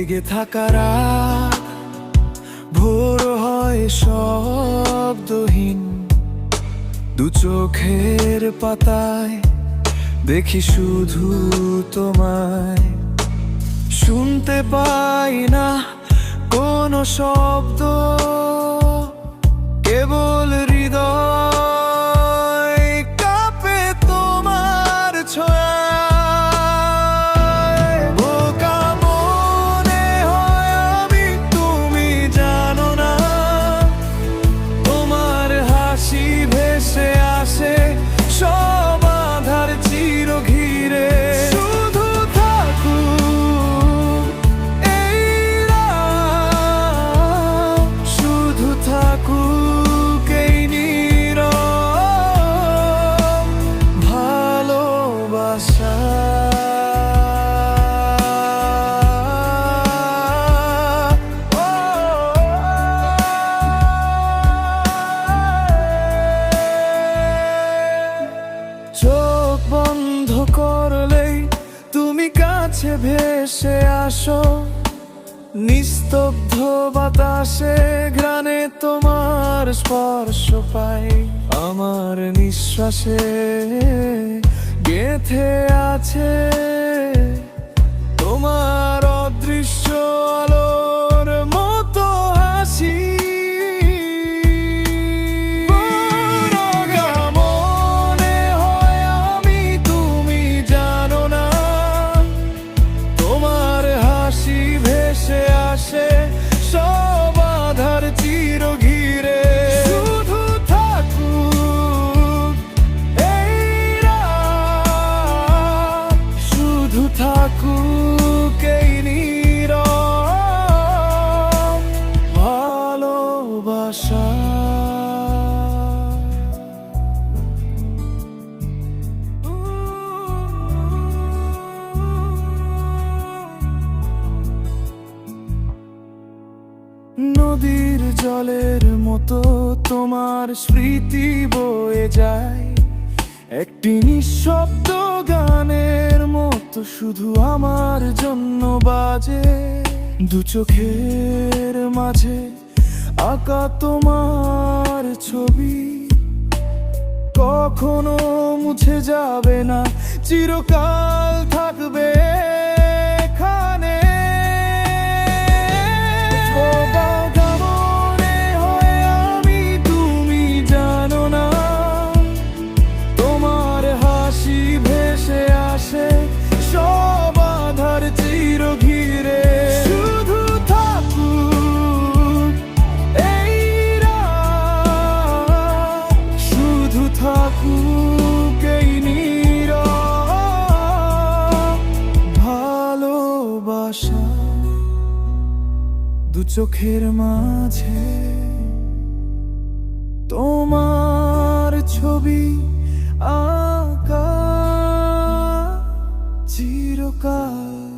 জেগে থাকা রাত ভোর হয় শব্দহীন, দু চোখের পাতায় দেখি শুধু তোমায়। শুনতে পাই না কোনো শব্দ, কেবল হৃদয় কাঁপে তোমার ছোঁয়ায়। বোকা মনে হয় আমি, তুমি জানো না, তোমার হাসি ভেসে আসে সব আঁধার চির ঘিরে। শুধু থাকুক এই রাত, শুধু থাকুক এই নীরব ভালোবাসা। চোখ বন্ধ করলেই তুমি কাছে ভেসে আসো, নিস্তব্ধ বাতাসে ঘ্রাণে তোমার স্পর্শ পাই। আমার নিঃশ্বাসে গেঁথে আছে তোমার অদৃশ্য আলোর মতো হাসি। মনে হয় আমি, তুমি জানো না, তোমার হাসি ভেসে আসে সব আঁধার চির ঘিরে। শুধু থাকুক এই রাত, শুধু থাকুক এই নীরব ভালোবাসা। নদীর জলের মতো তোমার স্মৃতি বয়ে যায়, একটি নিঃশব্দ গানের মতো শুধু আমার জন্য বাজে। দু চোখের মাঝে আঁকা তোমার ছবি কখনো মুছে যাবে না, চিরকাল থাকবে এখানে। মনে হয় আমি, তুমি জানো না, তোমার হাসি ভেসে আসে সব আঁধার চির ঘিরে। শুধু থাকুক এই রাত, শুধু থাকুক এই নীরব ভালোবাসা। দু চোখের মাঝে তোমার ছবি আঁকা চিরকাল।